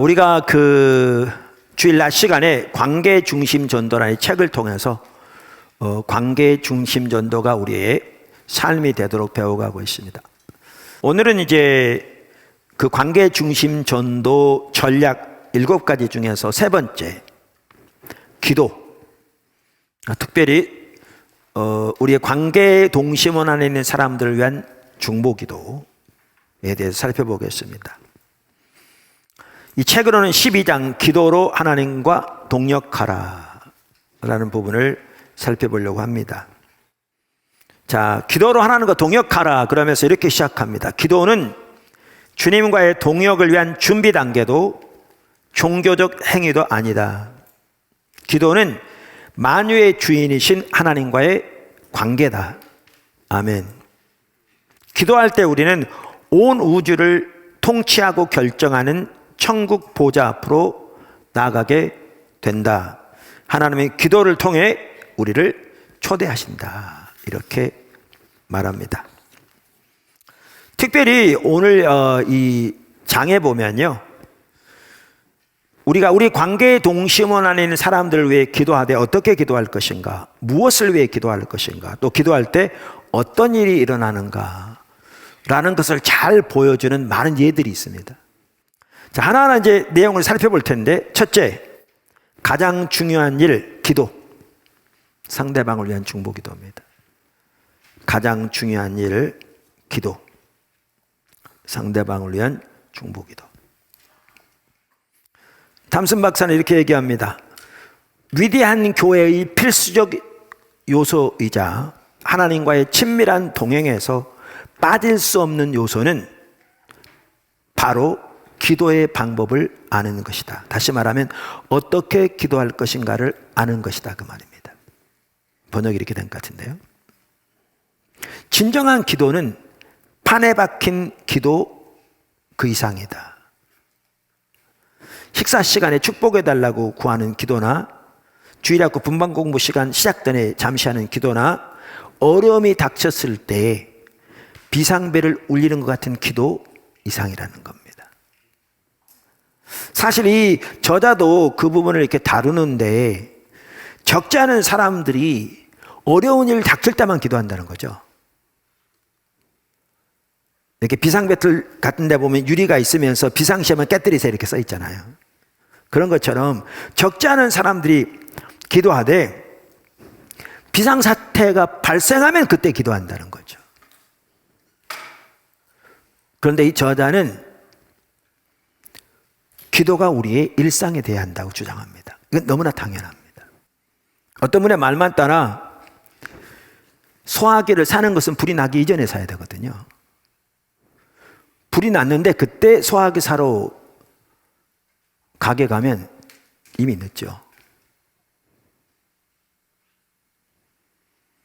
우리가 그 주일 낮 시간에 관계 중심 전도라는 책을 통해서 관계 중심 전도가 우리의 삶이 되도록 배워가고 있습니다. 오늘은 이제 그 관계 중심 전도 전략 7가지 중에서 세 번째, 기도. 특별히 우리의 관계 동심원 안에 있는 사람들을 위한 중보기도에 대해서 살펴보겠습니다. 이 책으로는 12장 기도로 하나님과 동역하라 라는 부분을 살펴보려고 합니다. 자, 기도로 하나님과 동역하라 그러면서 이렇게 시작합니다. 기도는 주님과의 동역을 위한 준비 단계도 종교적 행위도 아니다. 기도는 만유의 주인이신 하나님과의 관계다. 아멘. 기도할 때 우리는 온 우주를 통치하고 결정하는 천국 보좌 앞으로 나아가게 된다. 하나님의 기도를 통해 우리를 초대하신다. 이렇게 말합니다. 특별히 오늘 이 장에 보면요, 우리가 우리 관계의 동심원 안에 있는 사람들을 위해 기도하되 어떻게 기도할 것인가, 무엇을 위해 기도할 것인가, 또 기도할 때 어떤 일이 일어나는가 라는 것을 잘 보여주는 많은 예들이 있습니다. 자, 하나하나 이제 내용을 살펴볼 텐데, 첫째, 가장 중요한 일, 기도. 상대방을 위한 중보기도입니다. 가장 중요한 일, 기도. 상대방을 위한 중보기도. 담슨 박사는 이렇게 얘기합니다. 위대한 교회의 필수적 요소이자 하나님과의 친밀한 동행에서 빠질 수 없는 요소는 바로 기도의 방법을 아는 것이다. 다시 말하면 어떻게 기도할 것인가를 아는 것이다, 그 말입니다. 번역이 이렇게 된 것 같은데요. 진정한 기도는 판에 박힌 기도 그 이상이다. 식사 시간에 축복해달라고 구하는 기도나 주일학교 분반 공부 시간 시작 전에 잠시 하는 기도나 어려움이 닥쳤을 때 비상벨을 울리는 것 같은 기도 이상이라는 겁니다. 사실 이 저자도 그 부분을 이렇게 다루는데, 적지 않은 사람들이 어려운 일 닥칠 때만 기도한다는 거죠. 이렇게 비상배틀 같은 데 보면 유리가 있으면서 비상시험을 깨뜨리세요 이렇게 써 있잖아요. 그런 것처럼 적지 않은 사람들이 기도하되 비상사태가 발생하면 그때 기도한다는 거죠. 그런데 이 저자는 기도가 우리의 일상에 돼야 한다고 주장합니다. 이건 너무나 당연합니다. 어떤 분의 말만 따라 소화기를 사는 것은 불이 나기 이전에 사야 되거든요. 불이 났는데 그때 소화기 사러 가게 가면 이미 늦죠.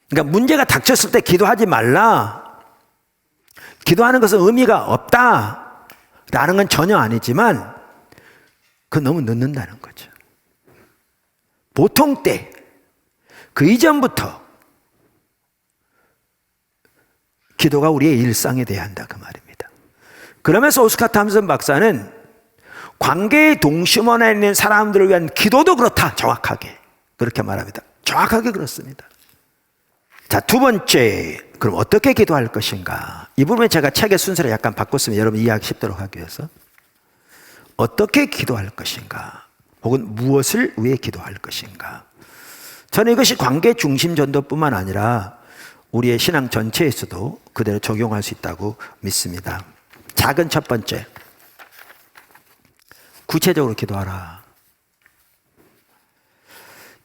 그러니까 문제가 닥쳤을 때 기도하지 말라, 기도하는 것은 의미가 없다라는 건 전혀 아니지만 그건 너무 늦는다는 거죠. 보통 때, 그 이전부터 기도가 우리의 일상에 돼야 한다, 그 말입니다. 그러면서 오스카 탐슨 박사는 관계의 동심원에 있는 사람들을 위한 기도도 그렇다, 정확하게 그렇게 말합니다. 정확하게 그렇습니다. 자, 두 번째, 그럼 어떻게 기도할 것인가? 이 부분에 제가 책의 순서를 약간 바꿨으면 여러분 이해하기 쉽도록 하기 위해서 어떻게 기도할 것인가, 혹은 무엇을 위해 기도할 것인가. 저는 이것이 관계 중심 전도뿐만 아니라 우리의 신앙 전체에서도 그대로 적용할 수 있다고 믿습니다. 작은 첫 번째, 구체적으로 기도하라.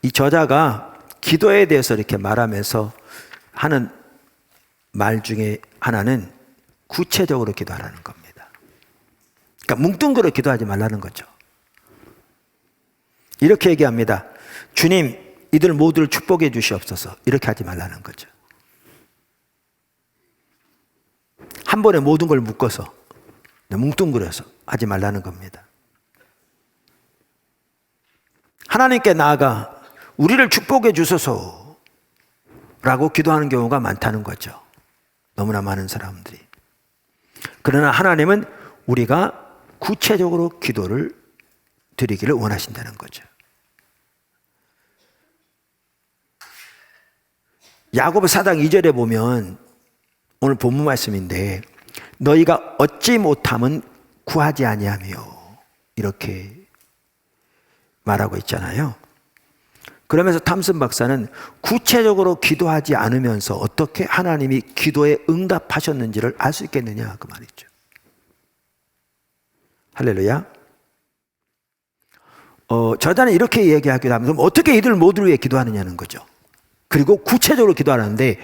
이 저자가 기도에 대해서 이렇게 말하면서 하는 말 중에 하나는 구체적으로 기도하라는 겁니다. 그러니까 뭉뚱그려 기도하지 말라는 거죠. 이렇게 얘기합니다. 주님, 이들 모두를 축복해 주시옵소서. 이렇게 하지 말라는 거죠. 한 번에 모든 걸 묶어서 뭉뚱그려서 하지 말라는 겁니다. 하나님께 나아가 우리를 축복해 주소서 라고 기도하는 경우가 많다는 거죠. 너무나 많은 사람들이. 그러나 하나님은 우리가 구체적으로 기도를 드리기를 원하신다는 거죠. 야고보 4장 2절에 보면 오늘 본문 말씀인데 너희가 얻지 못함은 구하지 아니하며 이렇게 말하고 있잖아요. 그러면서 탐슨 박사는 구체적으로 기도하지 않으면서 어떻게 하나님이 기도에 응답하셨는지를 알 수 있겠느냐 그 말이죠. 할렐루야. 저자는 이렇게 얘기하기도 합니다. 그럼 어떻게 이들 모두를 위해 기도하느냐는 거죠. 그리고 구체적으로 기도하는데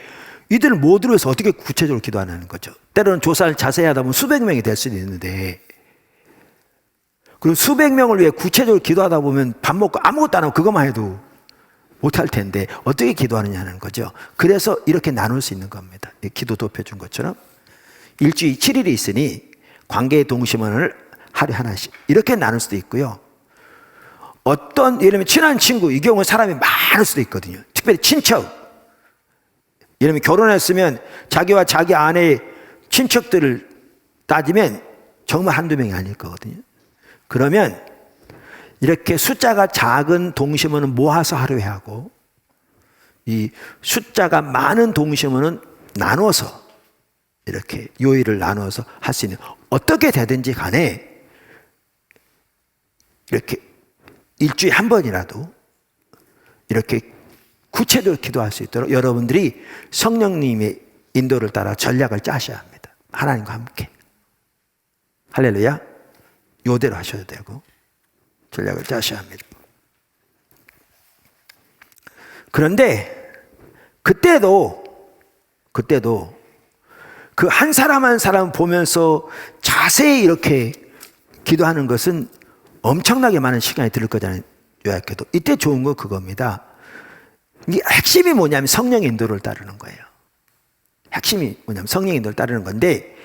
이들 모두를 위해서 어떻게 구체적으로 기도하는 거죠. 때로는 조사를 자세히 하다 보면 수백 명이 될 수도 있는데 그럼 수백 명을 위해 구체적으로 기도하다 보면 밥 먹고 아무것도 안 하고 그것만 해도 못할 텐데 어떻게 기도하느냐는 거죠. 그래서 이렇게 나눌 수 있는 겁니다. 기도 도표준 것처럼 일주일 7일이 있으니 관계의 동심원을 하루에 하나씩 이렇게 나눌 수도 있고요. 어떤 예를 들면 친한 친구 이 경우는 사람이 많을 수도 있거든요. 특별히 친척 예를 들면 결혼했으면 자기와 자기 아내의 친척들을 따지면 정말 한두 명이 아닐 거거든요. 그러면 이렇게 숫자가 작은 동심원은 모아서 하루에 하고 이 숫자가 많은 동심원은 나눠서 이렇게 요일을 나눠서 할 수 있는 어떻게 되든지 간에 이렇게 일주일에 한 번이라도 이렇게 구체적으로 기도할 수 있도록 여러분들이 성령님의 인도를 따라 전략을 짜셔야 합니다. 하나님과 함께. 할렐루야. 요대로 하셔도 되고 전략을 짜셔야 합니다. 그런데 그때도 그 한 사람 한 사람 보면서 자세히 이렇게 기도하는 것은 엄청나게 많은 시간이 들을 거잖아요. 요약해도 이때 좋은 거 그겁니다. 이 핵심이 뭐냐면 성령의 인도를 따르는 거예요. 핵심이 뭐냐면 성령의 인도를 따르는 건데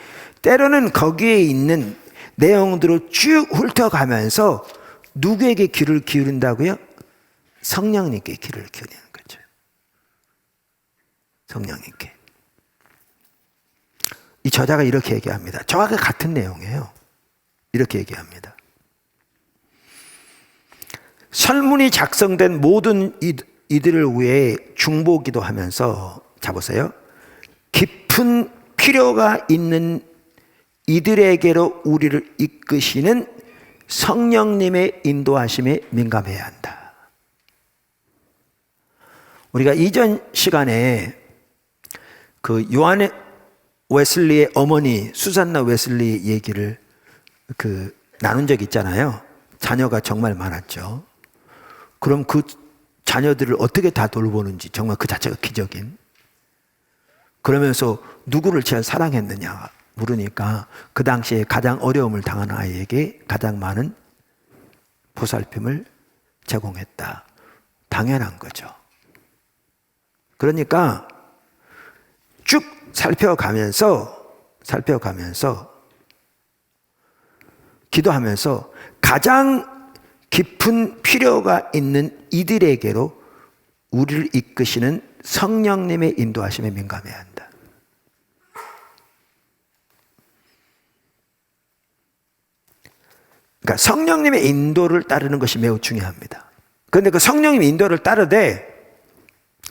때로는 거기에 있는 내용들을 쭉 훑어가면서 누구에게 귀를 기울인다고요? 성령님께 귀를 기울이는 거죠. 성령님께. 이 저자가 이렇게 얘기합니다. 저와 같은 내용이에요. 이렇게 얘기합니다. 설문이 작성된 모든 이들을 위해 중보기도 하면서 자 보세요. 깊은 필요가 있는 이들에게로 우리를 이끄시는 성령님의 인도하심에 민감해야 한다. 우리가 이전 시간에 그 요한 웨슬리의 어머니 수산나 웨슬리 얘기를 나눈 적 있잖아요. 자녀가 정말 많았죠. 그럼 그 자녀들을 어떻게 다 돌보는지 정말 그 자체가 기적인. 그러면서 누구를 제일 사랑했느냐 물으니까 그 당시에 가장 어려움을 당한 아이에게 가장 많은 보살핌을 제공했다. 당연한 거죠. 그러니까 쭉 살펴가면서 기도하면서 가장 깊은 필요가 있는 이들에게로 우리를 이끄시는 성령님의 인도하심에 민감해야 한다. 그러니까 성령님의 인도를 따르는 것이 매우 중요합니다. 그런데 그 성령님의 인도를 따르되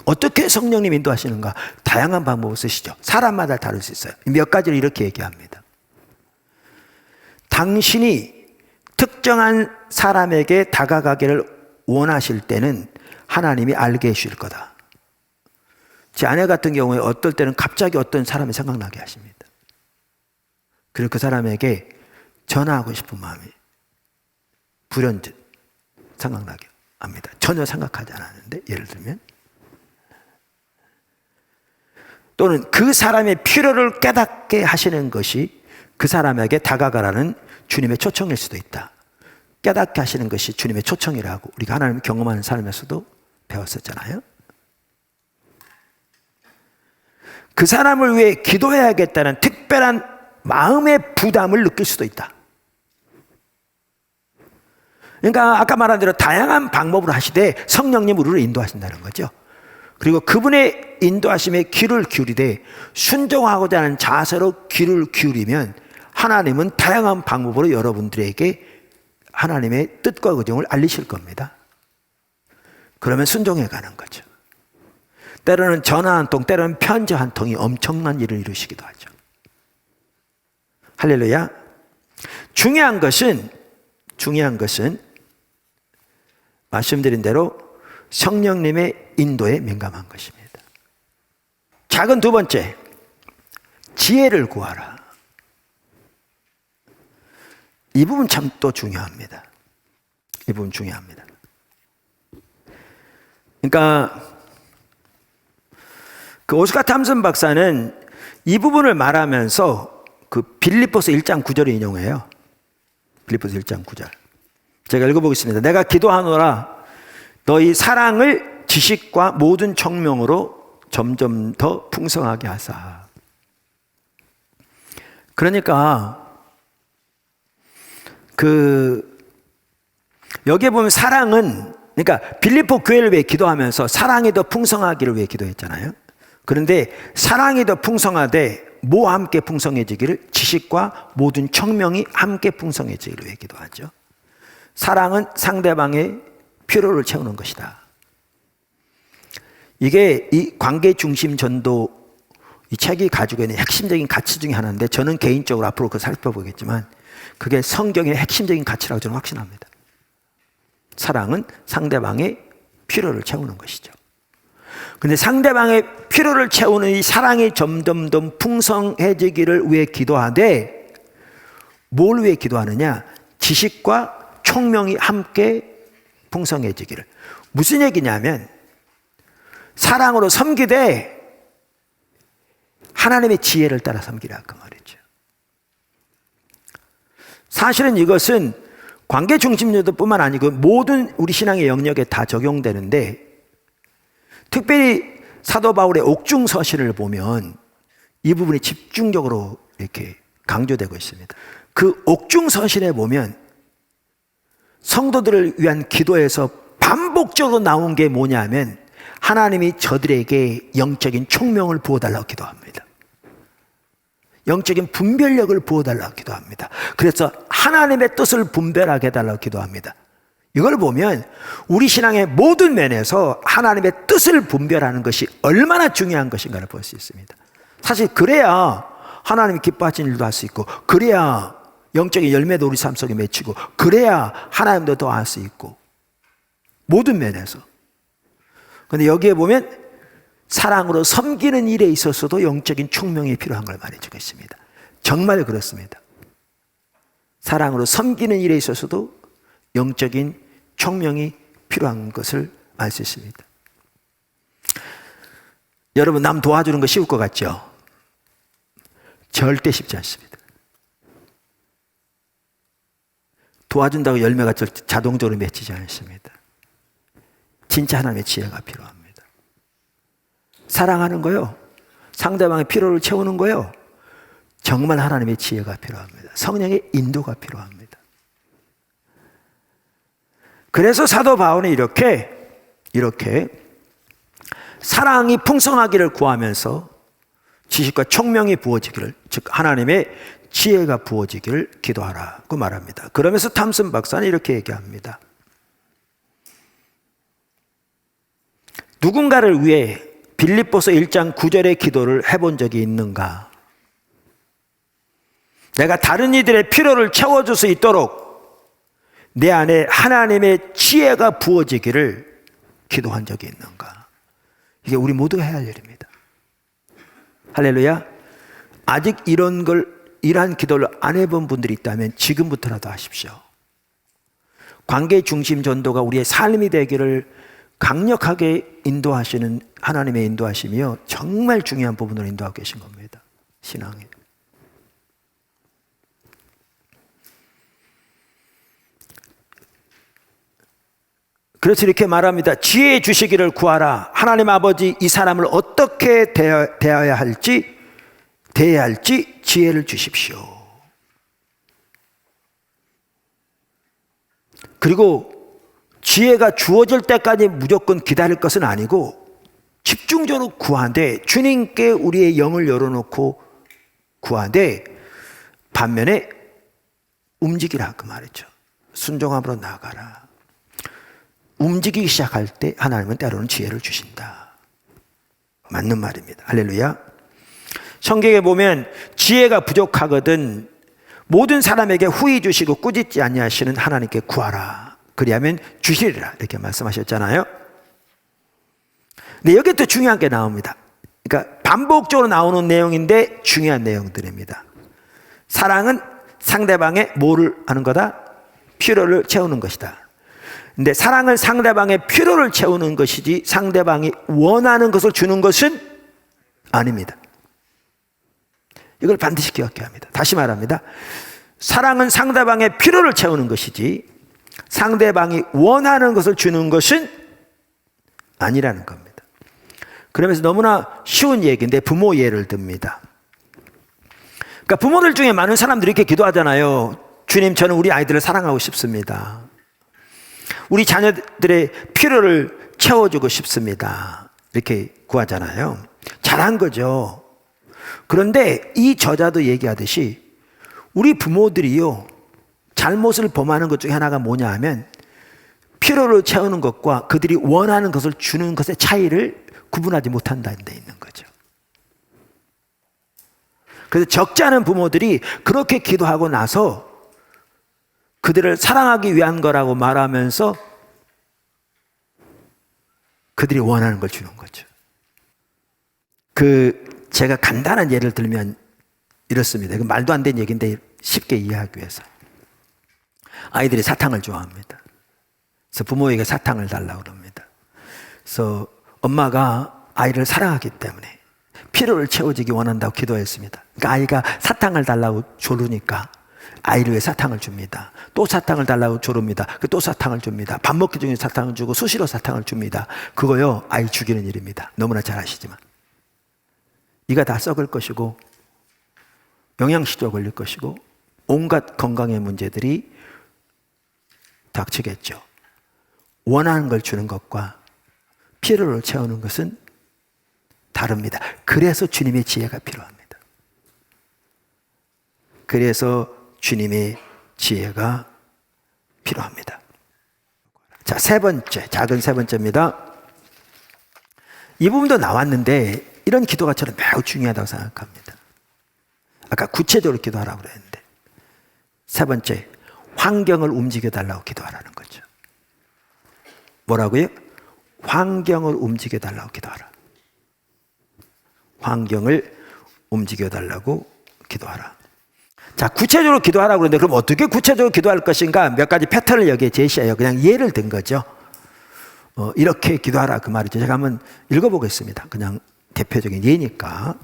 어떻게 성령님 인도하시는가? 다양한 방법을 쓰시죠. 사람마다 다를 수 있어요. 몇 가지를 이렇게 얘기합니다. 당신이 특정한 사람에게 다가가기를 원하실 때는 하나님이 알게 해주실 거다. 제 아내 같은 경우에 어떨 때는 갑자기 어떤 사람이 생각나게 하십니다. 그리고 그 사람에게 전화하고 싶은 마음이 불현듯 생각나게 합니다. 전혀 생각하지 않았는데 예를 들면 또는 그 사람의 필요를 깨닫게 하시는 것이 그 사람에게 다가가라는 주님의 초청일 수도 있다. 깨닫게 하시는 것이 주님의 초청이라고 우리가 하나님을 경험하는 삶에서도 배웠었잖아요. 그 사람을 위해 기도해야겠다는 특별한 마음의 부담을 느낄 수도 있다. 그러니까 아까 말한 대로 다양한 방법으로 하시되 성령님 우리를 인도하신다는 거죠. 그리고 그분의 인도하심에 귀를 기울이되 순종하고자 하는 자세로 귀를 기울이면 하나님은 다양한 방법으로 여러분들에게 하나님의 뜻과 의정을 알리실 겁니다. 그러면 순종해 가는 거죠. 때로는 전화 한 통, 때로는 편지 한 통이 엄청난 일을 이루시기도 하죠. 할렐루야. 중요한 것은 말씀드린 대로 성령님의 인도에 민감한 것입니다. 작은 두 번째, 지혜를 구하라. 이 부분 참 또 중요합니다. 이 부분 중요합니다. 그러니까 그 오스카 탐슨 박사는 이 부분을 말하면서 그 빌립보서 1장 9절을 인용해요. 빌립보서 1장 9절. 제가 읽어보겠습니다. 내가 기도하노라 너희 사랑을 지식과 모든 청명으로 점점 더 풍성하게 하사. 그러니까 여기에 보면 사랑은, 그러니까 빌립보 교회를 위해 기도하면서 사랑이 더 풍성하기를 위해 기도했잖아요. 그런데 사랑이 더 풍성하되 뭐와 함께 풍성해지기를? 지식과 모든 청명이 함께 풍성해지기를 위해 기도하죠. 사랑은 상대방의 필요를 채우는 것이다. 이게 이 관계 중심 전도 이 책이 가지고 있는 핵심적인 가치 중에 하나인데, 저는 개인적으로 앞으로 그걸 살펴보겠지만 그게 성경의 핵심적인 가치라고 저는 확신합니다. 사랑은 상대방의 필요를 채우는 것이죠. 근데 상대방의 필요를 채우는 이 사랑이 점점 더 풍성해지기를 위해 기도하되, 뭘 위해 기도하느냐? 지식과 총명이 함께 풍성해지기를. 무슨 얘기냐면 사랑으로 섬기되 하나님의 지혜를 따라 섬기라 그 말이죠. 사실은 이것은 관계 중심주의뿐만 아니고 모든 우리 신앙의 영역에 다 적용되는데, 특별히 사도 바울의 옥중서신을 보면 이 부분이 집중적으로 이렇게 강조되고 있습니다. 그 옥중서신에 보면 성도들을 위한 기도에서 반복적으로 나온 게 뭐냐면 하나님이 저들에게 영적인 총명을 부어달라고 기도합니다. 영적인 분별력을 부어달라고 기도합니다. 그래서 하나님의 뜻을 분별하게 해달라고 기도합니다. 이걸 보면 우리 신앙의 모든 면에서 하나님의 뜻을 분별하는 것이 얼마나 중요한 것인가를 볼 수 있습니다. 사실 그래야 하나님이 기뻐하시는 일도 할 수 있고, 그래야 영적인 열매도 우리 삶 속에 맺히고, 그래야 하나님도 더 알 수 있고, 모든 면에서. 그런데 여기에 보면 사랑으로 섬기는 일에 있어서도 영적인 총명이 필요한 걸 말해주고 있습니다. 정말 그렇습니다. 사랑으로 섬기는 일에 있어서도 영적인 총명이 필요한 것을 알 수 있습니다. 여러분, 남 도와주는 거 쉬울 것 같죠? 절대 쉽지 않습니다. 도와준다고 열매가 자동적으로 맺히지 않습니다. 진짜 하나님의 지혜가 필요합니다. 사랑하는 거요, 상대방의 필요를 채우는 거요, 정말 하나님의 지혜가 필요합니다. 성령의 인도가 필요합니다. 그래서 사도 바울은 이렇게 사랑이 풍성하기를 구하면서 지식과 총명이 부어지기를, 즉 하나님의 지혜가 부어지기를 기도하라고 말합니다. 그러면서 탐슨 박사는 이렇게 얘기합니다. 누군가를 위해 빌립보서 1장 9절의 기도를 해본 적이 있는가? 내가 다른 이들의 필요를 채워줄 수 있도록 내 안에 하나님의 지혜가 부어지기를 기도한 적이 있는가? 이게 우리 모두가 해야 할 일입니다. 할렐루야. 아직 이러한 기도를 안 해본 분들이 있다면 지금부터라도 하십시오. 관계 중심 전도가 우리의 삶이 되기를 강력하게 인도하시는 하나님의 인도하심이요, 정말 중요한 부분으로 인도하고 계신 겁니다. 신앙에. 그래서 이렇게 말합니다. 지혜 주시기를 구하라. 하나님 아버지, 이 사람을 어떻게 대해야 할지 지혜를 주십시오. 그리고 지혜가 주어질 때까지 무조건 기다릴 것은 아니고 집중적으로 구하되, 주님께 우리의 영을 열어놓고 구하되, 반면에 움직이라 그 말이죠. 순종함으로 나아가라. 움직이기 시작할 때 하나님은 때로는 지혜를 주신다. 맞는 말입니다. 할렐루야. 성경에 보면 지혜가 부족하거든 모든 사람에게 후히 주시고 꾸짖지 아니하시는 하나님께 구하라. 그리하면 주시리라. 이렇게 말씀하셨잖아요. 근데 여기 또 중요한 게 나옵니다. 그러니까 반복적으로 나오는 내용인데 중요한 내용들입니다. 사랑은 상대방의 뭐를 하는 거다? 필요를 채우는 것이다. 근데 사랑은 상대방의 필요를 채우는 것이지 상대방이 원하는 것을 주는 것은 아닙니다. 이걸 반드시 기억해야 합니다. 다시 말합니다. 사랑은 상대방의 필요를 채우는 것이지 상대방이 원하는 것을 주는 것은 아니라는 겁니다. 그러면서 너무나 쉬운 얘기인데 부모 예를 듭니다. 그러니까 부모들 중에 많은 사람들이 이렇게 기도하잖아요. 주님, 저는 우리 아이들을 사랑하고 싶습니다. 우리 자녀들의 필요를 채워주고 싶습니다. 이렇게 구하잖아요. 잘한 거죠. 그런데 이 저자도 얘기하듯이 우리 부모들이요, 잘못을 범하는 것 중에 하나가 뭐냐 하면 필요를 채우는 것과 그들이 원하는 것을 주는 것의 차이를 구분하지 못한다는 데 있는 거죠. 그래서 적지 않은 부모들이 그렇게 기도하고 나서 그들을 사랑하기 위한 거라고 말하면서 그들이 원하는 걸 주는 거죠. 제가 간단한 예를 들면 이렇습니다. 말도 안 되는 얘기인데 쉽게 이해하기 위해서. 아이들이 사탕을 좋아합니다. 그래서 부모에게 사탕을 달라고 그럽니다. 그래서 엄마가 아이를 사랑하기 때문에 필요를 채워주기 원한다고 기도했습니다. 그러니까 아이가 사탕을 달라고 조르니까 아이를 위해 사탕을 줍니다. 또 사탕을 달라고 조릅니다. 또 사탕을 줍니다. 밥 먹기 중에 사탕을 주고 수시로 사탕을 줍니다. 그거요, 아이 죽이는 일입니다. 너무나 잘 아시지만. 이가 다 썩을 것이고 영양실조 걸릴 것이고 온갖 건강의 문제들이 닥치겠죠. 원하는 걸 주는 것과 필요를 채우는 것은 다릅니다. 그래서 주님의 지혜가 필요합니다. 그래서 주님의 지혜가 필요합니다. 자, 세 번째, 작은 세 번째입니다. 이 부분도 나왔는데 이런 기도가 저는 매우 중요하다고 생각합니다. 아까 구체적으로 기도하라고 그랬는데 세 번째, 환경을 움직여달라고 기도하라는 거죠. 뭐라고요? 환경을 움직여달라고 기도하라. 환경을 움직여달라고 기도하라. 자, 구체적으로 기도하라고 그러는데 그럼 어떻게 구체적으로 기도할 것인가? 몇 가지 패턴을 여기에 제시해요. 그냥 예를 든 거죠. 이렇게 기도하라 그 말이죠. 제가 한번 읽어보겠습니다. 그냥 대표적인 예니까.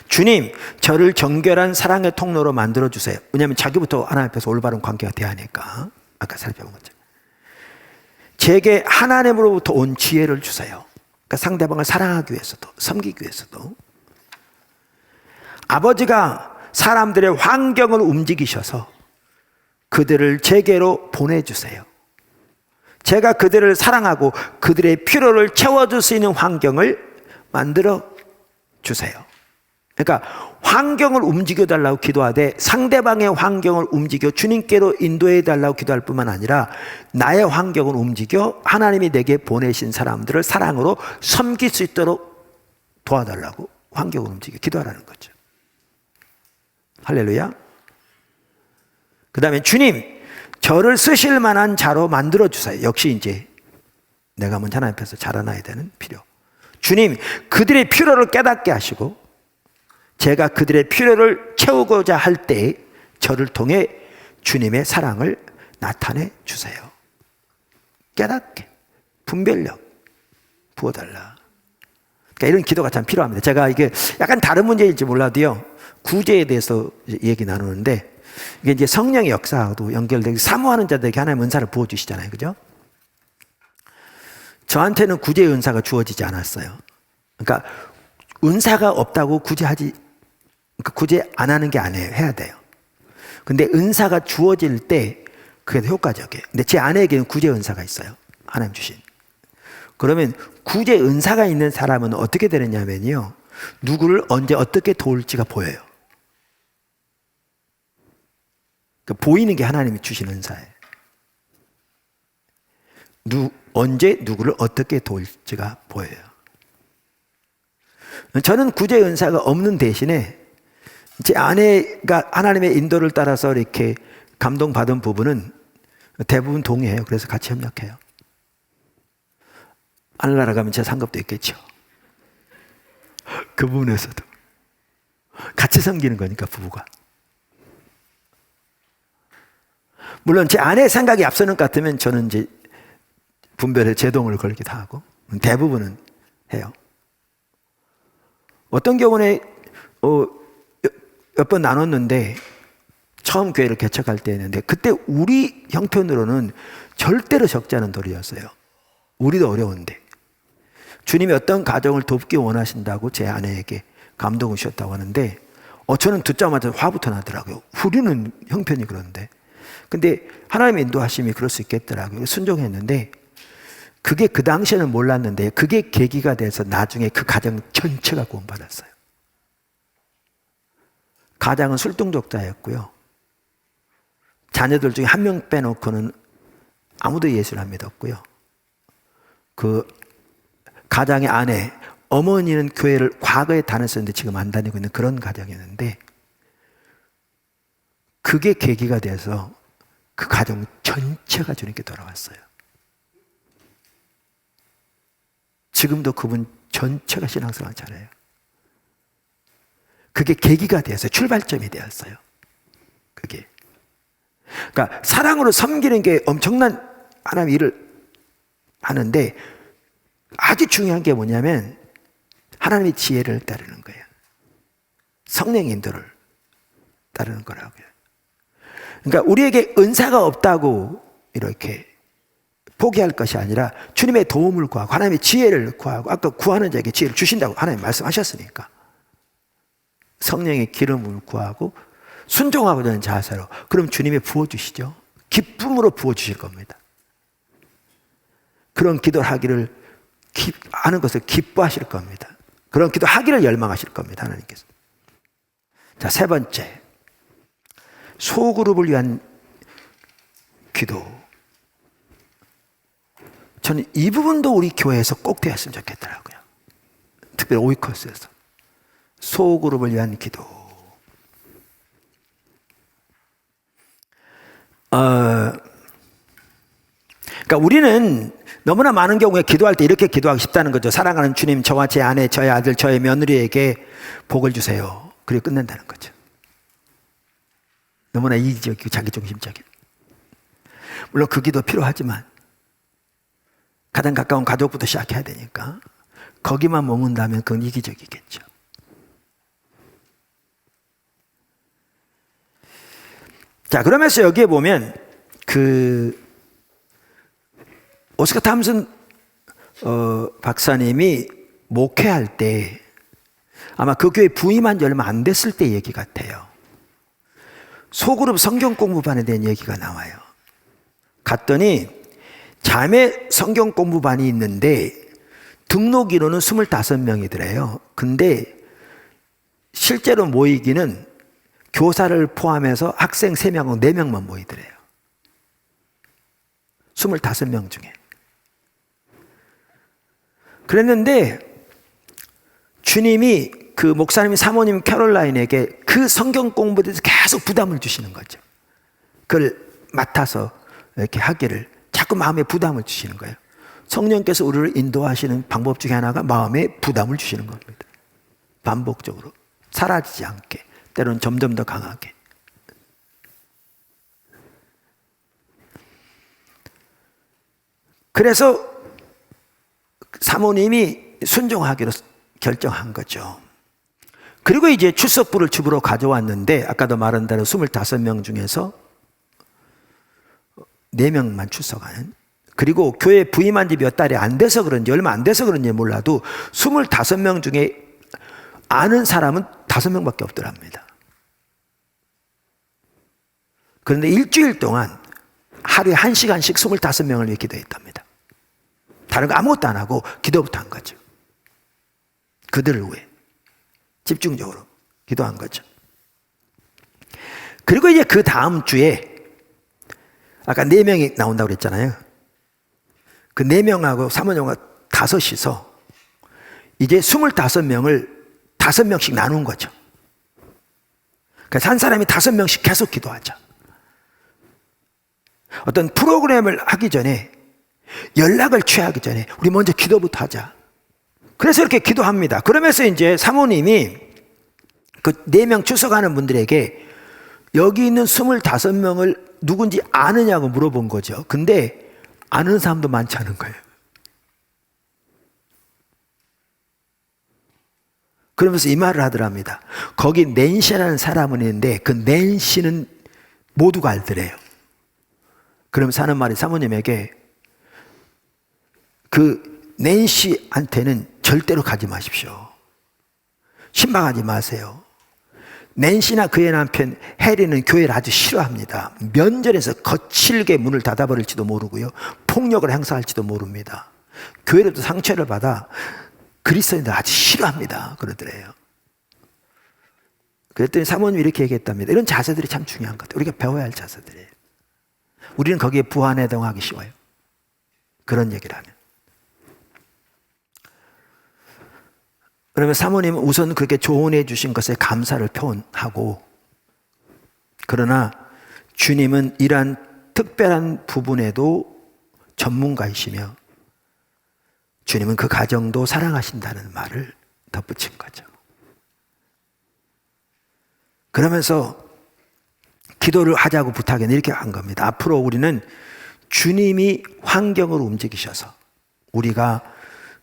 주님, 저를 정결한 사랑의 통로로 만들어주세요. 왜냐하면 자기부터 하나님 앞에서 올바른 관계가 돼야 하니까. 아까 살펴본 거죠. 제게 하나님으로부터 온 지혜를 주세요. 그러니까 상대방을 사랑하기 위해서도 섬기기 위해서도. 아버지가 사람들의 환경을 움직이셔서 그들을 제게로 보내주세요. 제가 그들을 사랑하고 그들의 필요를 채워줄 수 있는 환경을 만들어 주세요. 그러니까 환경을 움직여달라고 기도하되 상대방의 환경을 움직여 주님께로 인도해달라고 기도할 뿐만 아니라 나의 환경을 움직여 하나님이 내게 보내신 사람들을 사랑으로 섬길 수 있도록 도와달라고 환경을 움직여 기도하라는 거죠. 할렐루야. 그 다음에 주님, 저를 쓰실 만한 자로 만들어주세요. 역시 이제 내가 먼저 하나님 앞에서 자라나야 되는 필요. 주님, 그들의 필요를 깨닫게 하시고 제가 그들의 필요를 채우고자 할 때 저를 통해 주님의 사랑을 나타내 주세요. 깨닫게, 분별력 부어달라. 그러니까 이런 기도가 참 필요합니다. 제가 이게 약간 다른 문제일지 몰라도요, 구제에 대해서 얘기 나누는데 이게 이제 성령의 역사하고도 연결되고 사모하는 자들에게 하나님 은사를 부어주시잖아요. 그죠? 저한테는 구제의 은사가 주어지지 않았어요. 그러니까 은사가 없다고 구제 안 하는 게 아니에요. 해야 돼요. 근데 은사가 주어질 때 그게 더 효과적이에요. 근데 제 아내에게는 구제 은사가 있어요. 하나님 주신. 그러면 구제 은사가 있는 사람은 어떻게 되느냐면요, 누구를 언제 어떻게 도울지가 보여요. 보이는 게 하나님이 주신 은사예요. 언제 누구를 어떻게 도울지가 보여요. 저는 구제 은사가 없는 대신에 제 아내가 하나님의 인도를 따라서 이렇게 감동받은 부분은 대부분 동의해요. 그래서 같이 협력해요. 하늘나라 가면 제 상급도 있겠죠. 그 부분에서도 같이 섬기는 거니까 부부가. 물론 제 아내의 생각이 앞서는 것 같으면 저는 이제 분별에 제동을 걸기도 하고 대부분은 해요. 어떤 경우는 몇 번 나눴는데 처음 교회를 개척할 때였는데 그때 우리 형편으로는 절대로 적지 않은 돌이었어요. 우리도 어려운데 주님이 어떤 가정을 돕기 원하신다고 제 아내에게 감동을 주셨다고 하는데 저는 듣자마자 화부터 나더라고요. 우리는 형편이 그런데 근데 하나님의 인도하심이 그럴 수 있겠더라고요. 순종했는데 그게 그 당시에는 몰랐는데 그게 계기가 돼서 나중에 그 가정 전체가 구원받았어요. 가장은 술중독자였고요. 자녀들 중에 한 명 빼놓고는 아무도 예수를 안 믿었고요. 그 가장의 아내, 어머니는 교회를 과거에 다녔었는데 지금 안 다니고 있는 그런 가정이었는데 그게 계기가 돼서 그 가정 전체가 주님께 돌아왔어요. 지금도 그분 전체가 신앙생활 잘해요. 그게 계기가 되었어요. 출발점이 되었어요. 그게. 그러니까 사랑으로 섬기는 게 엄청난 하나님 일을 하는데 아주 중요한 게 뭐냐면 하나님의 지혜를 따르는 거예요. 성령의 인도를 따르는 거라고요. 그러니까 우리에게 은사가 없다고 이렇게 포기할 것이 아니라 주님의 도움을 구하고 하나님의 지혜를 구하고 아까 구하는 자에게 지혜를 주신다고 하나님 말씀하셨으니까 성령의 기름을 구하고 순종하고자 하는 자세로 그럼 주님이 부어주시죠. 기쁨으로 부어주실 겁니다. 그런 기도를 하기를 하는 것을 기뻐하실 겁니다. 그런 기도 하기를 열망하실 겁니다. 하나님께서. 자, 세 번째 소그룹을 위한 기도. 저는 이 부분도 우리 교회에서 꼭 되었으면 좋겠더라고요. 특별히 오이코스에서 소그룹을 위한 기도. 그러니까 우리는 너무나 많은 경우에 기도할 때 이렇게 기도하고 싶다는 거죠. 사랑하는 주님, 저와 제 아내, 저의 아들, 저의 며느리에게 복을 주세요. 그리고 끝낸다는 거죠. 너무나 이기적이고 자기중심적인. 물론 그 기도 필요하지만 가장 가까운 가족부터 시작해야 되니까 거기만 머문다면 그건 이기적이겠죠. 자, 그러면서 여기에 보면 오스카 탐슨 박사님이 목회할 때 아마 그 교회 부임한 지 얼마 안 됐을 때 얘기 같아요. 소그룹 성경 공부반에 대한 얘기가 나와요. 갔더니 자매 성경 공부반이 있는데 등록 인원은 25명이더래요. 근데 실제로 모이기는 교사를 포함해서 학생 3명하고 4명만 모이더래요. 25명 중에. 그랬는데 주님이 그 목사님 사모님 캐롤라인에게 그 성경 공부에 대해서 계속 부담을 주시는 거죠. 그걸 맡아서 이렇게 하기를 자꾸 마음에 부담을 주시는 거예요. 성령께서 우리를 인도하시는 방법 중에 하나가 마음에 부담을 주시는 겁니다. 반복적으로 사라지지 않게, 때로는 점점 더 강하게. 그래서 사모님이 순종하기로 결정한 거죠. 그리고 이제 출석부를 집으로 가져왔는데 아까도 말한 대로 25명 중에서 4명만 출석하는, 그리고 교회 부임한 지 몇 달이 안 돼서 그런지 얼마 안 돼서 그런지 몰라도 25명 중에 아는 사람은 5명밖에 없더랍니다. 그런데 일주일 동안 하루에 1시간씩 25명을 위해 기도했답니다. 다른 거 아무것도 안 하고 기도부터 한 거죠. 그들을 위해 집중적으로 기도한 거죠. 그리고 이제 그 다음 주에 아까 4명이 나온다고 그랬잖아요. 그 4명하고 사모님과 5이서 이제 25명을 5명씩 나눈 거죠. 그래서 한 사람이 5명씩 계속 기도하자. 어떤 프로그램을 하기 전에, 연락을 취하기 전에 우리 먼저 기도부터 하자. 그래서 이렇게 기도합니다. 그러면서 이제 사모님이 그 4명 출석하는 분들에게 여기 있는 25명을 누군지 아느냐고 물어본 거죠. 근데 아는 사람도 많지 않은 거예요. 그러면서 이 말을 하더랍니다. 거기 낸시라는 사람은 있는데 그 낸시는 모두가 알더래요. 그러면서 하는 말이 사모님에게 그 낸시한테는 절대로 가지 마십시오. 신방하지 마세요. 낸시나 그의 남편 해리는 교회를 아주 싫어합니다. 면전에서 거칠게 문을 닫아버릴지도 모르고요. 폭력을 행사할지도 모릅니다. 교회로도 상처를 받아 그리스도인들 아주 싫어합니다. 그러더래요. 그랬더니 사모님이 이렇게 얘기했답니다. 이런 자세들이 참 중요한 것 같아요. 우리가 배워야 할 자세들이에요. 우리는 거기에 부안해동하기 쉬워요. 그런 얘기를 하면. 그러면 사모님은 우선 그렇게 조언해 주신 것에 감사를 표현하고, 그러나 주님은 이러한 특별한 부분에도 전문가이시며 주님은 그 가정도 사랑하신다는 말을 덧붙인 거죠. 그러면서 기도를 하자고 부탁해는 이렇게 한 겁니다. 앞으로 우리는 주님이 환경을 움직이셔서 우리가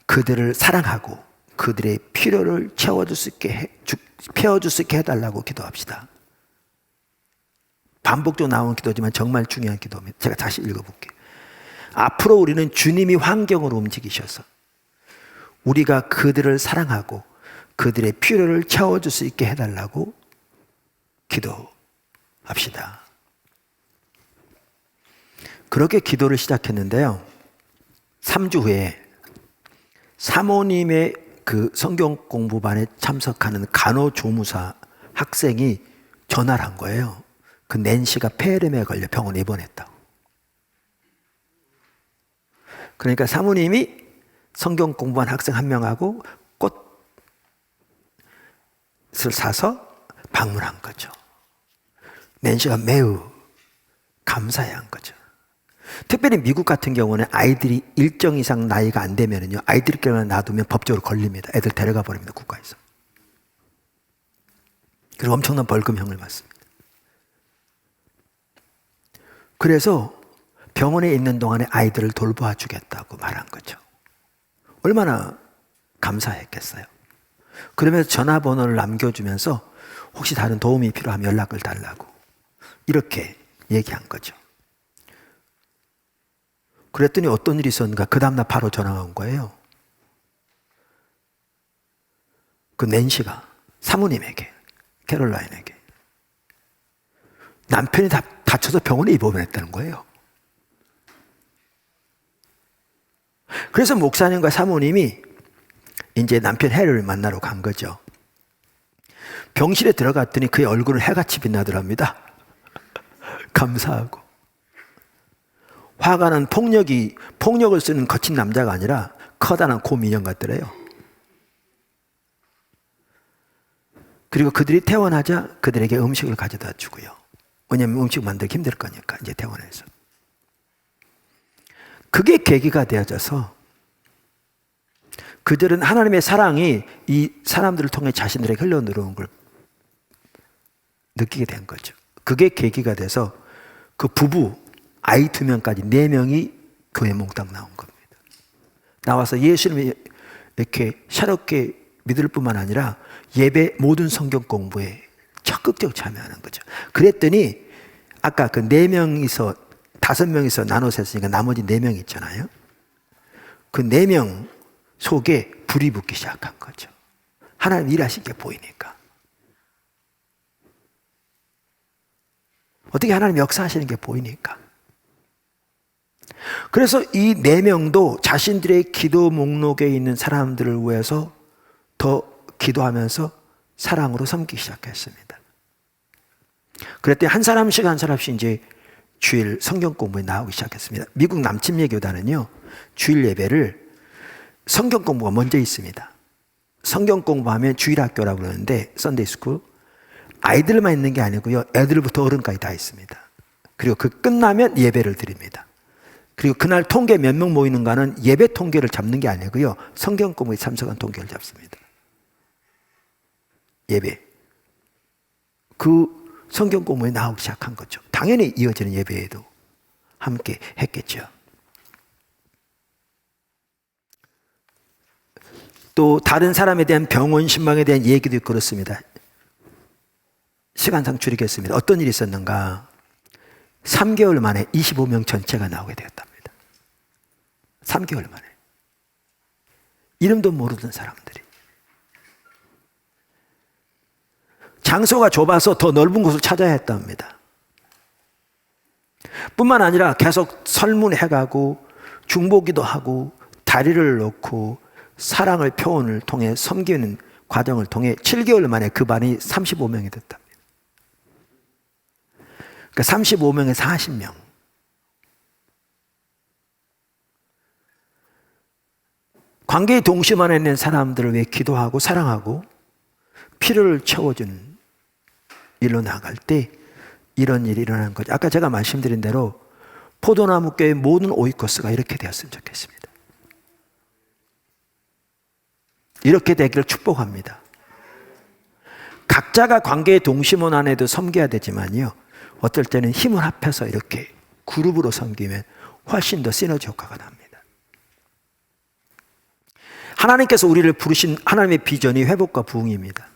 그들을 사랑하고 그들의 필요를 채워줄 수 있게 해달라고 기도합시다. 반복적으로 나오는 기도지만 정말 중요한 기도입니다. 제가 다시 읽어볼게요. 앞으로 우리는 주님이 환경을 움직이셔서 우리가 그들을 사랑하고 그들의 필요를 채워줄 수 있게 해달라고 기도합시다. 그렇게 기도를 시작했는데요. 3주 후에 사모님의 그 성경 공부반에 참석하는 간호조무사 학생이 전화를 한 거예요. 그 낸시가 폐렴에 걸려 병원에 입원했다고. 그러니까 사모님이 성경 공부한 학생 한 명하고 꽃을 사서 방문한 거죠. 낸시가 매우 감사해한 거죠. 특별히 미국 같은 경우는 아이들이 일정 이상 나이가 안 되면은요, 아이들끼리만 놔두면 법적으로 걸립니다. 애들 데려가 버립니다, 국가에서. 그리고 엄청난 벌금형을 맞습니다. 그래서 병원에 있는 동안에 아이들을 돌봐 주겠다고 말한 거죠. 얼마나 감사했겠어요. 그러면서 전화번호를 남겨주면서 혹시 다른 도움이 필요하면 연락을 달라고 이렇게 얘기한 거죠. 그랬더니 어떤 일이 있었는가? 그 다음날 바로 전화가 온 거예요. 그 낸시가 사모님에게, 캐롤라인에게 남편이 다쳐서 병원에 입원했다는 거예요. 그래서 목사님과 사모님이 이제 남편 해리를 만나러 간 거죠. 병실에 들어갔더니 그의 얼굴은 해같이 빛나더랍니다. 감사하고. 화가 난 폭력을 쓰는 거친 남자가 아니라 커다란 고민형 같더래요. 그리고 그들이 퇴원하자 그들에게 음식을 가져다 주고요. 왜냐하면 음식 만들기 힘들 거니까 이제 퇴원해서. 그게 계기가 되어져서 그들은 하나님의 사랑이 이 사람들을 통해 자신들에게 흘러들어오는 걸 느끼게 된 거죠. 그게 계기가 돼서 그 부부 아이 2명까지 4명이 교회 몽땅 나온 겁니다. 나와서 예수님을 이렇게 새롭게 믿을 뿐만 아니라 예배 모든 성경 공부에 적극적으로 참여하는 거죠. 그랬더니 아까 그 4명이서 5명이서 나눠서 했으니까 나머지 4명 있잖아요. 그 4명 속에 불이 붙기 시작한 거죠. 하나님 일하신 게 보이니까. 어떻게 하나님 역사하시는 게 보이니까. 그래서 이 4명도 자신들의 기도 목록에 있는 사람들을 위해서 더 기도하면서 사랑으로 섬기기 시작했습니다. 그랬더니 한 사람씩 이제 주일 성경 공부에 나오기 시작했습니다. 미국 남침예 교단은요, 주일 예배를 성경 공부가 먼저 있습니다. 성경 공부하면 주일 학교라고 그러는데, 썬데이 스쿨. 아이들만 있는 게 아니고요, 애들부터 어른까지 다 있습니다. 그리고 그 끝나면 예배를 드립니다. 그리고 그날 통계 몇 명 모이는가는 예배 통계를 잡는 게 아니고요, 성경 공부에 참석한 통계를 잡습니다. 예배. 그 성경 공부에 나오기 시작한 거죠. 당연히 이어지는 예배에도 함께 했겠죠. 또 다른 사람에 대한 병원 신방에 대한 얘기도 그렇습니다. 시간상 줄이겠습니다. 어떤 일이 있었는가? 3개월 만에 25명 전체가 나오게 되었답니다. 3개월 만에. 이름도 모르던 사람들이. 장소가 좁아서 더 넓은 곳을 찾아야 했답니다. 뿐만 아니라 계속 설문해가고 중보기도 하고 다리를 놓고 사랑을 표현을 통해 섬기는 과정을 통해 7개월 만에 그 반이 35명이 됐답니다. 그러니까 35명에 40명. 관계의 동심 안에 있는 사람들을 위해 기도하고 사랑하고 필요를 채워주는 일로 나갈 때 이런 일이 일어나는 거죠. 아까 제가 말씀드린 대로 포도나무 교회의 모든 오이코스가 이렇게 되었으면 좋겠습니다. 이렇게 되기를 축복합니다. 각자가 관계의 동심원 안에도 섬겨야 되지만요, 어떨 때는 힘을 합해서 이렇게 그룹으로 섬기면 훨씬 더 시너지 효과가 납니다. 하나님께서 우리를 부르신 하나님의 비전이 회복과 부흥입니다.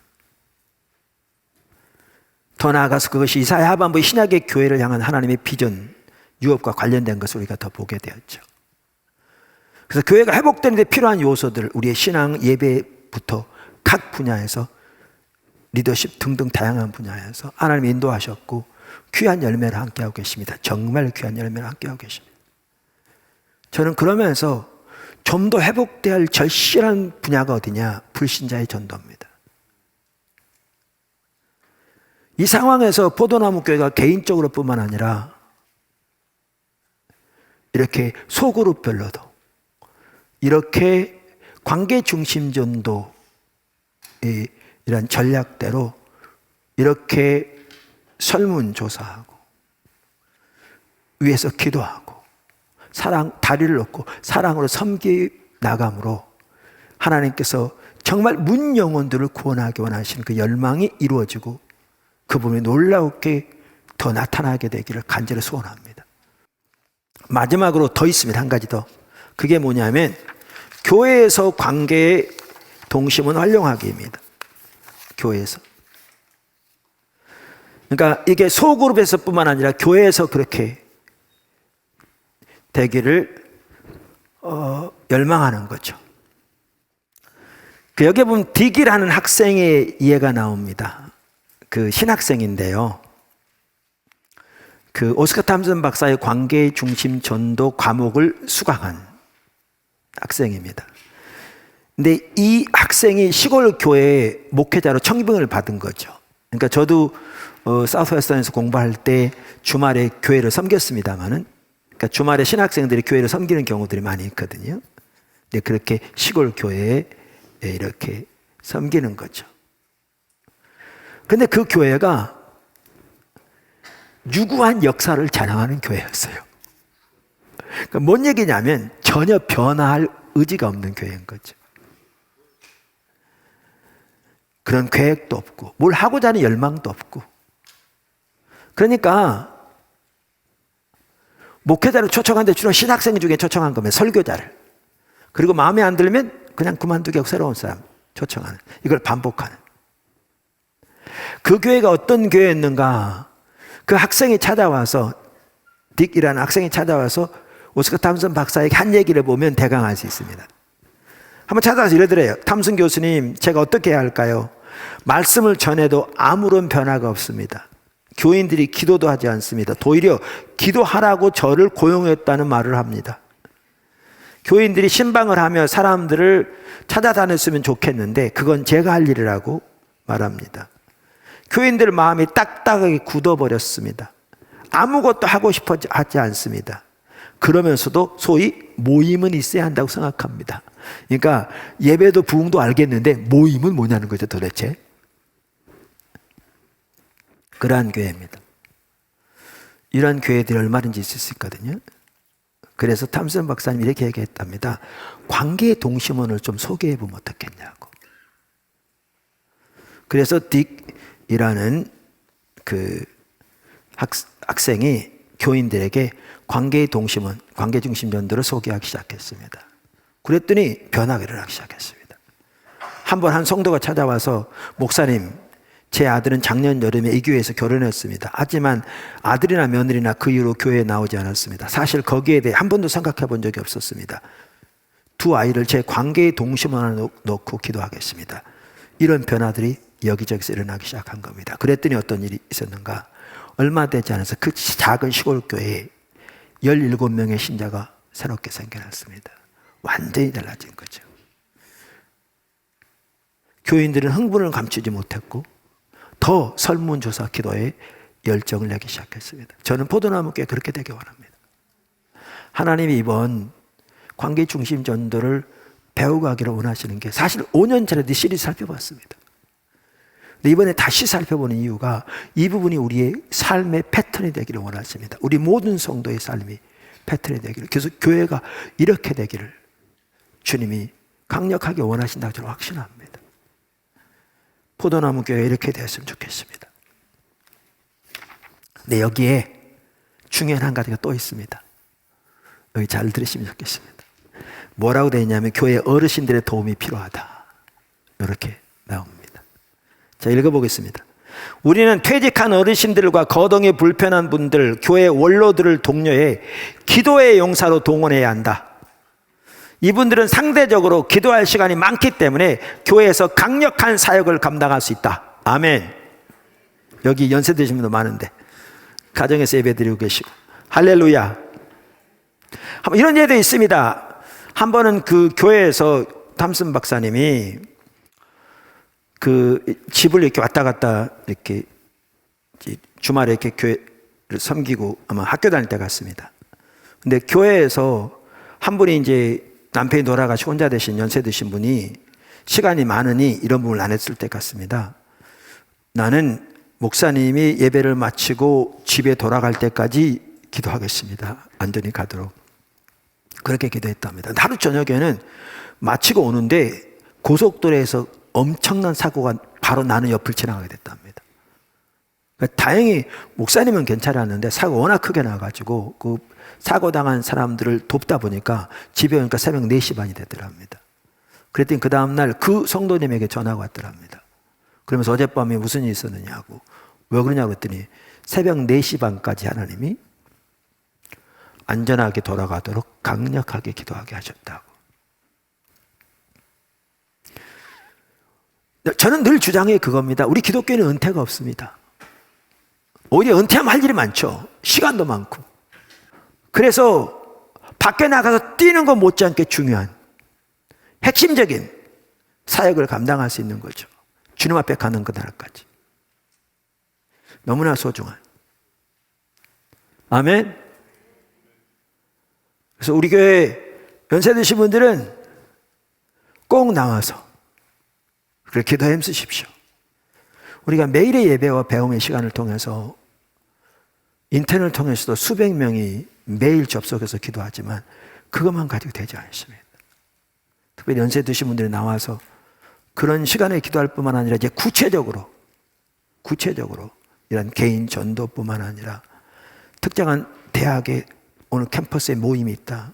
더 나아가서 그것이 이사야 하반부 신약의 교회를 향한 하나님의 비전, 유업과 관련된 것을 우리가 더 보게 되었죠. 그래서 교회가 회복되는 데 필요한 요소들, 우리의 신앙, 예배부터 각 분야에서 리더십 등등 다양한 분야에서 하나님이 인도하셨고 귀한 열매를 함께하고 계십니다. 정말 귀한 열매를 함께하고 계십니다. 저는 그러면서 좀 더 회복돼야 할 절실한 분야가 어디냐? 불신자의 전도입니다. 이 상황에서 포도나무 교회가 개인적으로 뿐만 아니라 이렇게 소그룹별로도 이렇게 관계 중심 전도 이런 전략대로 이렇게 설문조사하고 위에서 기도하고 사랑 다리를 놓고 사랑으로 섬기 나감으로 하나님께서 정말 문 영혼들을 구원하기 원하시는 그 열망이 이루어지고 그 부분이 놀랍게 더 나타나게 되기를 간절히 소원합니다. 마지막으로 더 있습니다. 한 가지 더. 그게 뭐냐면 교회에서 관계의 동심은 활용하기입니다. 교회에서. 그러니까 이게 소그룹에서 뿐만 아니라 교회에서 그렇게 되기를 열망하는 거죠. 여기 보면 딕이라는 학생의 이해가 나옵니다. 그 신학생인데요. 그 오스카 탐슨 박사의 관계 중심 전도 과목을 수강한 학생입니다. 근데 이 학생이 시골 교회 목회자로 청빙을 받은 거죠. 그러니까 저도 사우스웨스턴에서 공부할 때 주말에 교회를 섬겼습니다만은, 그러니까 주말에 신학생들이 교회를 섬기는 경우들이 많이 있거든요. 근데 그렇게 시골 교회에 이렇게 섬기는 거죠. 근데 그 교회가 유구한 역사를 자랑하는 교회였어요. 그러니까 뭔 얘기냐면 전혀 변화할 의지가 없는 교회인 거죠. 그런 계획도 없고 뭘 하고자 하는 열망도 없고, 그러니까 목회자를 초청하는데 주로 신학생 중에 초청한 거면 설교자를, 그리고 마음에 안 들면 그냥 그만두게 하고 새로운 사람 초청하는, 이걸 반복하는. 그 교회가 어떤 교회였는가? 그 학생이 찾아와서, 딕이라는 학생이 찾아와서 오스카 탐슨 박사에게 한 얘기를 보면 대강 알 수 있습니다. 한번 찾아와서 이러더래요. 탐슨 교수님, 제가 어떻게 해야 할까요? 말씀을 전해도 아무런 변화가 없습니다. 교인들이 기도도 하지 않습니다. 오히려 기도하라고 저를 고용했다는 말을 합니다. 교인들이 신방을 하며 사람들을 찾아다녔으면 좋겠는데 그건 제가 할 일이라고 말합니다. 교인들 마음이 딱딱하게 굳어버렸습니다. 아무것도 하고 싶어 하지 않습니다. 그러면서도 소위 모임은 있어야 한다고 생각합니다. 그러니까 예배도 부흥도 알겠는데 모임은 뭐냐는 거죠, 도대체. 그러한 교회입니다. 이러한 교회들이 얼마든지 있을 수 있거든요. 그래서 탐슨 박사님 이렇게 얘기했답니다. 관계의 동심원을 좀 소개해 보면 어떻겠냐고. 그래서 딕이라는 그 학생이 교인들에게 관계의 동심원, 관계중심 전도를 소개하기 시작했습니다. 그랬더니 변화가 일어나기 시작했습니다. 한 번 한 성도가 찾아와서 목사님, 제 아들은 작년 여름에 이 교회에서 결혼했습니다. 하지만 아들이나 며느리나 그 이후로 교회에 나오지 않았습니다. 사실 거기에 대해 한 번도 생각해 본 적이 없었습니다. 두 아이를 제 관계의 동심원에 넣고 기도하겠습니다. 이런 변화들이 여기저기서 일어나기 시작한 겁니다. 그랬더니 어떤 일이 있었는가? 얼마 되지 않아서 그 작은 시골 교회에 17명의 신자가 새롭게 생겨났습니다. 완전히 달라진 거죠. 교인들은 흥분을 감추지 못했고 더 설문조사 기도에 열정을 내기 시작했습니다. 저는 포도나무교회 그렇게 되기 원합니다. 하나님이 이번 관계중심 전도를 배워가기를 원하시는 게 사실 5년 전에도 시리즈 살펴봤습니다. 근데 이번에 다시 살펴보는 이유가 이 부분이 우리의 삶의 패턴이 되기를 원하십니다. 우리 모든 성도의 삶이 패턴이 되기를, 그래서 교회가 이렇게 되기를 주님이 강력하게 원하신다고 저는 확신합니다. 포도나무 교회가 이렇게 되었으면 좋겠습니다. 근데 여기에 중요한 한 가지가 또 있습니다. 여기 잘 들으시면 좋겠습니다. 뭐라고 되어 있냐면 교회 어르신들의 도움이 필요하다. 이렇게 나옵니다. 자, 읽어보겠습니다. 우리는 퇴직한 어르신들과 거동이 불편한 분들, 교회 원로들을 독려해 기도의 용사로 동원해야 한다. 이분들은 상대적으로 기도할 시간이 많기 때문에 교회에서 강력한 사역을 감당할 수 있다. 아멘. 여기 연세 드신 분도 많은데 가정에서 예배 드리고 계시고 할렐루야. 이런 예도 있습니다. 한 번은 그 교회에서 탐슨 박사님이 그 집을 이렇게 왔다 갔다 이렇게 주말에 이렇게 교회를 섬기고 아마 학교 다닐 때 갔습니다. 근데 교회에서 한 분이 이제 남편이 돌아가시고 혼자 되신 연세 드신 분이 시간이 많으니 이런 부분을 안 했을 때 같습니다. 나는 목사님이 예배를 마치고 집에 돌아갈 때까지 기도하겠습니다. 안전히 가도록. 그렇게 기도했답니다. 하루 저녁에는 마치고 오는데 고속도로에서 엄청난 사고가 바로 나는 옆을 지나가게 됐답니다. 그러니까 다행히 목사님은 괜찮았는데 사고가 워낙 크게 나가지고 그 사고 당한 사람들을 돕다 보니까 집에 오니까 새벽 4시 반이 되더랍니다. 그랬더니 그 다음날 그 성도님에게 전화가 왔더랍니다. 그러면서 어젯밤에 무슨 일이 있었느냐고. 왜 그러냐고 했더니 새벽 4시 반까지 하나님이 안전하게 돌아가도록 강력하게 기도하게 하셨다고. 저는 늘 주장이 그겁니다. 우리 기독교는 은퇴가 없습니다. 오히려 은퇴하면 할 일이 많죠. 시간도 많고. 그래서 밖에 나가서 뛰는 것 못지않게 중요한 핵심적인 사역을 감당할 수 있는 거죠. 주님 앞에 가는 그날까지. 너무나 소중한. 아멘. 그래서 우리 교회 연세 드신 분들은 꼭 나와서 그렇게 기도에 힘쓰십시오. 우리가 매일의 예배와 배움의 시간을 통해서 인터넷을 통해서도 수백 명이 매일 접속해서 기도하지만 그것만 가지고 되지 않습니다. 특별히 연세 드신 분들이 나와서 그런 시간에 기도할 뿐만 아니라 이제 구체적으로 이런 개인 전도뿐만 아니라 특정한 대학에 오늘 캠퍼스에 모임이 있다.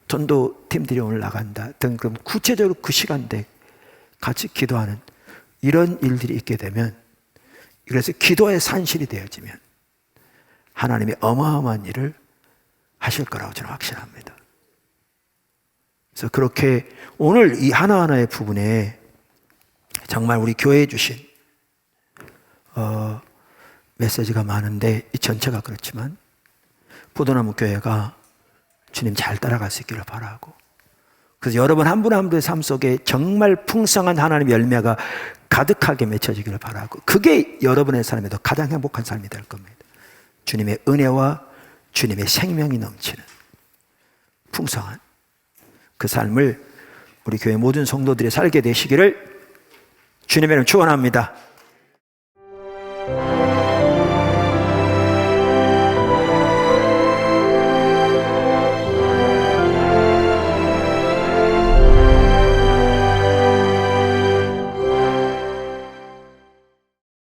전도팀들이 오늘 나간다. 등 구체적으로 그 시간대 같이 기도하는 이런 일들이 있게 되면, 그래서 기도의 산실이 되어지면 하나님이 어마어마한 일을 하실 거라고 저는 확신합니다. 그래서 그렇게 오늘 이 하나하나의 부분에 정말 우리 교회에 주신 메시지가 많은데 이 전체가 그렇지만 포도나무 교회가 주님 잘 따라갈 수 있기를 바라고, 그래서 여러분 한 분 한 분의 삶 속에 정말 풍성한 하나님의 열매가 가득하게 맺혀지기를 바라고, 그게 여러분의 삶에도 가장 행복한 삶이 될 겁니다. 주님의 은혜와 주님의 생명이 넘치는 풍성한 그 삶을 우리 교회 모든 성도들이 살게 되시기를 주님의 이름으로 축원합니다.